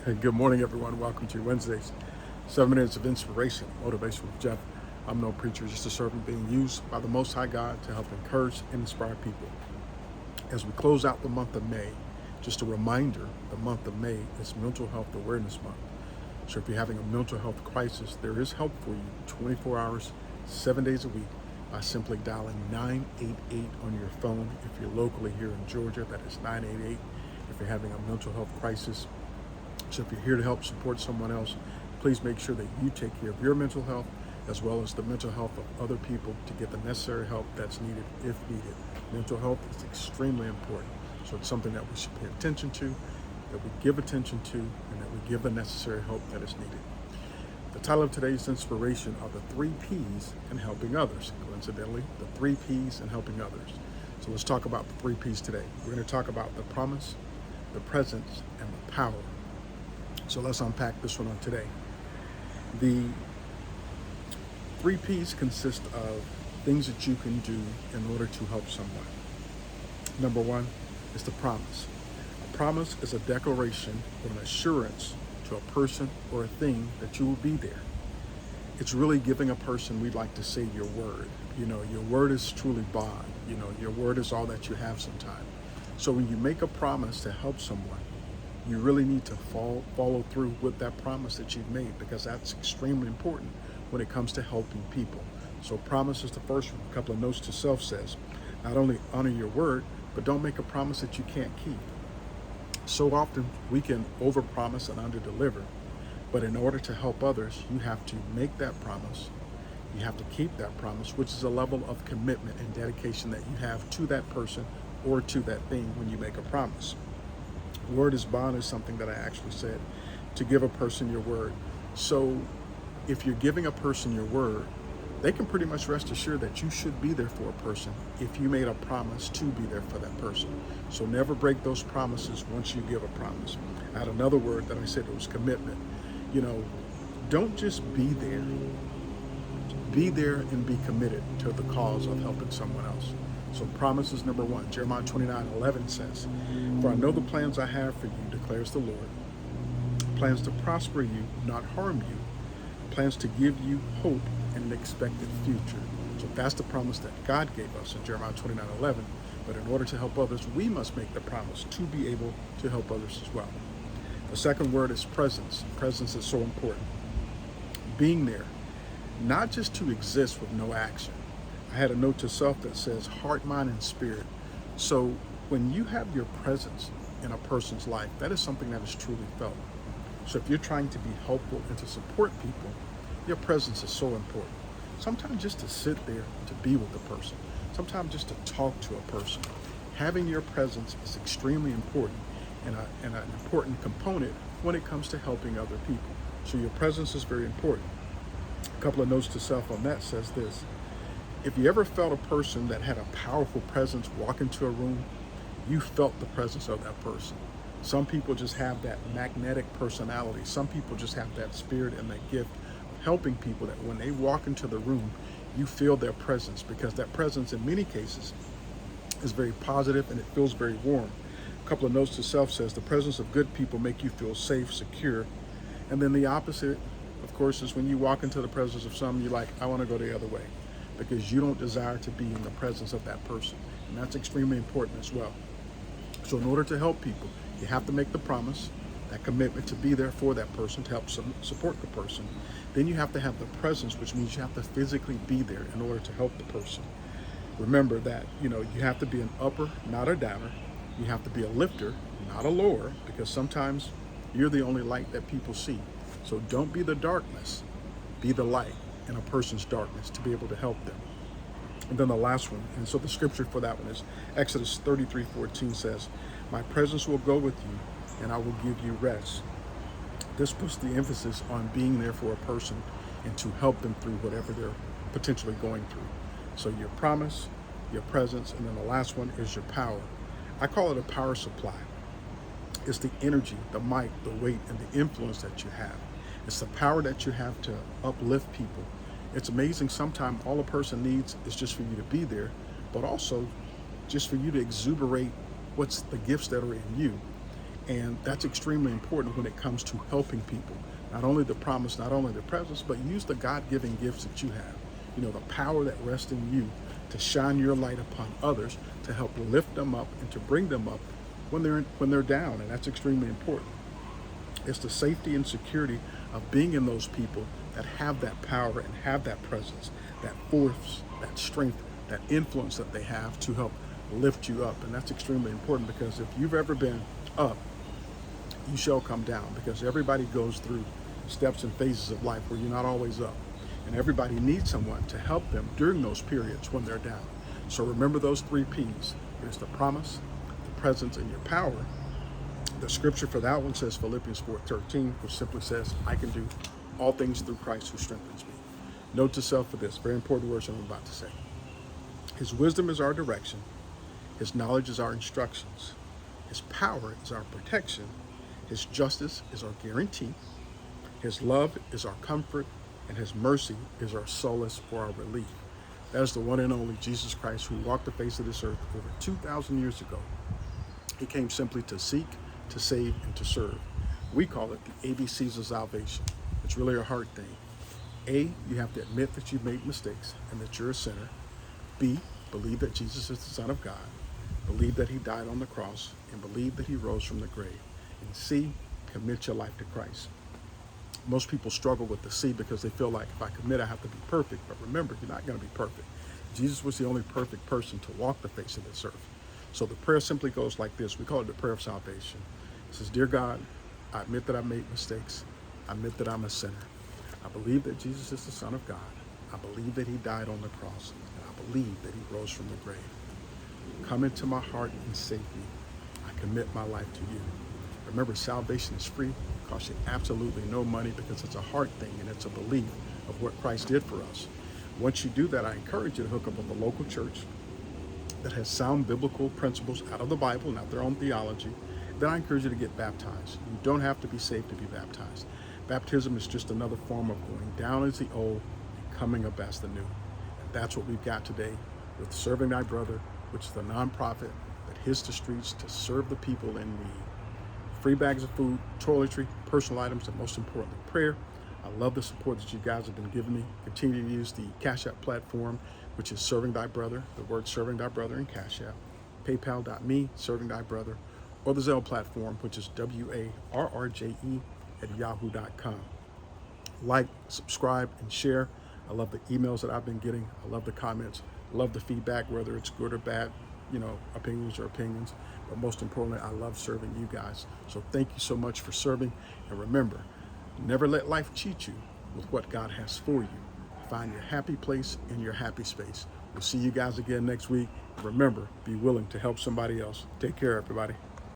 Hey, good morning, everyone. Welcome to Wednesday's 7 minutes of inspiration, motivation with Jeff. I'm no preacher, just a servant being used by the Most High God to help encourage and inspire people. As we close out the month of May, just a reminder, the month of May is Mental Health Awareness Month. So if you're having a mental health crisis, there is help for you 24 hours, 7 days a week by simply dialing 988 on your phone. If you're locally here in Georgia, that is 988. If you're having a mental health crisis, so if you're here to help support someone else, please make sure that you take care of your mental health as well as the mental health of other people to get the necessary help that's needed if needed. Mental health is extremely important. So it's something that we should pay attention to, that we give attention to, and that we give the necessary help that is needed. The title of today's inspiration are the 3Ps in helping others. Coincidentally, the 3Ps in helping others. So let's talk about the 3Ps today. We're going to talk about the promise, the presence, and the power. So let's unpack this one on today. The 3Ps consist of things that you can do in order to help someone. Number one is the promise. A promise is a declaration or an assurance to a person or a thing that you will be there. It's really giving a person, we'd like to say, your word. Your word is truly bond. Your word is all that you have sometimes. So when you make a promise to help someone, you really need to follow through with that promise that you've made, because that's extremely important when it comes to helping people. So promise is the first one. A couple of notes to self says, not only honor your word, but don't make a promise that you can't keep. So often we can overpromise and underdeliver, but in order to help others, you have to make that promise. You have to keep that promise, which is a level of commitment and dedication that you have to that person or to that thing when you make a promise. Word is bond is something that I actually said, to give a person your word. So if you're giving a person your word, they can pretty much rest assured that you should be there for a person if you made a promise to be there for that person. So never break those promises once you give a promise. I had another word that I said, it was commitment. Don't just be there. Be there and be committed to the cause of helping someone else. So promise is number one. Jeremiah 29:11 says, "For I know the plans I have for you, declares the Lord, plans to prosper you, not harm you, plans to give you hope and an expected future." So that's the promise that God gave us in Jeremiah 29:11. But in order to help others, we must make the promise to be able to help others as well. The second word is presence. Presence is so important. Being there, not just to exist with no action. I had a note to self that says heart, mind, and spirit. So when you have your presence in a person's life, that is something that is truly felt. So if you're trying to be helpful and to support people, your presence is so important. Sometimes just to sit there, to be with the person. Sometimes just to talk to a person. Having your presence is extremely important and an important component when it comes to helping other people. So your presence is very important. A couple of notes to self on that says this. If you ever felt a person that had a powerful presence walk into a room, you felt the presence of that person. Some people just have that magnetic personality. Some people just have that spirit and that gift of helping people, that when they walk into the room, you feel their presence, because that presence in many cases is very positive and it feels very warm. A couple of notes to self says the presence of good people make you feel safe, secure. And then the opposite, of course, is when you walk into the presence of someone, you're like, I want to go the other way, because you don't desire to be in the presence of that person. And that's extremely important as well. So in order to help people, you have to make the promise, that commitment to be there for that person, to help support the person. Then you have to have the presence, which means you have to physically be there in order to help the person. Remember that, you have to be an upper, not a downer. You have to be a lifter, not a lower, because sometimes you're the only light that people see. So don't be the darkness, be the light in a person's darkness to be able to help them. And then the last one, and so the scripture for that one is Exodus 33:14 says, "My presence will go with you and I will give you rest." This puts the emphasis on being there for a person and to help them through whatever they're potentially going through. So your promise, your presence, and then the last one is your power. I call it a power supply. It's the energy, the might, the weight, and the influence that you have. It's the power that you have to uplift people. It's amazing. Sometimes all a person needs is just for you to be there, but also just for you to exuberate what's the gifts that are in you. And that's extremely important when it comes to helping people. Not only the promise, not only the presence, but use the God-given gifts that you have. You know, the power that rests in you to shine your light upon others, to help lift them up and to bring them up when they're down. And that's extremely important. It's the safety and security of being in those people that have that power and have that presence, that force, that strength, that influence that they have to help lift you up. And that's extremely important, because if you've ever been up, you shall come down, because everybody goes through steps and phases of life where you're not always up. And everybody needs someone to help them during those periods when they're down. So remember those 3 P's. There's the promise, the presence, and your power. The scripture for that one says Philippians 4:13, which simply says, I can do all things through Christ who strengthens me. Note to self for this, very important words I'm about to say. His wisdom is our direction. His knowledge is our instructions. His power is our protection. His justice is our guarantee. His love is our comfort. And his mercy is our solace or our relief. That is the one and only Jesus Christ, who walked the face of this earth over 2,000 years ago. He came simply to seek, to save, and to serve. We call it the ABCs of salvation. It's really a hard thing. A, you have to admit that you've made mistakes and that you're a sinner. B, believe that Jesus is the Son of God. Believe that he died on the cross, and believe that he rose from the grave. And C, commit your life to Christ. Most people struggle with the C because they feel like, if I commit, I have to be perfect. But remember, you're not going to be perfect. Jesus was the only perfect person to walk the face of this earth. So the prayer simply goes like this. We call it the prayer of salvation. It says, Dear God, I admit that I've made mistakes. I admit that I'm a sinner. I believe that Jesus is the Son of God. I believe that he died on the cross. And I believe that he rose from the grave. Come into my heart and save me. I commit my life to you. Remember, salvation is free. It costs you absolutely no money, because it's a heart thing and it's a belief of what Christ did for us. Once you do that, I encourage you to hook up with a local church that has sound biblical principles out of the Bible, not their own theology. Then I encourage you to get baptized. You don't have to be saved to be baptized. Baptism is just another form of going down as the old and coming up as the new. And that's what we've got today with Serving Thy Brother, which is the nonprofit that hits the streets to serve the people in need. Free bags of food, toiletry, personal items, and most importantly, prayer. I love the support that you guys have been giving me. Continue to use the Cash App platform, which is Serving Thy Brother, the word Serving Thy Brother in Cash App. PayPal.me, Serving Thy Brother, or the Zelle platform, which is WARRJE@yahoo.com. Like, subscribe, and share. I love the emails that I've been getting. I love the comments. I love the feedback, whether it's good or bad, opinions are opinions. But most importantly, I love serving you guys. So thank you so much for serving. And remember, never let life cheat you with what God has for you. Find your happy place in your happy space. We'll see you guys again next week. Remember, be willing to help somebody else. Take care, everybody.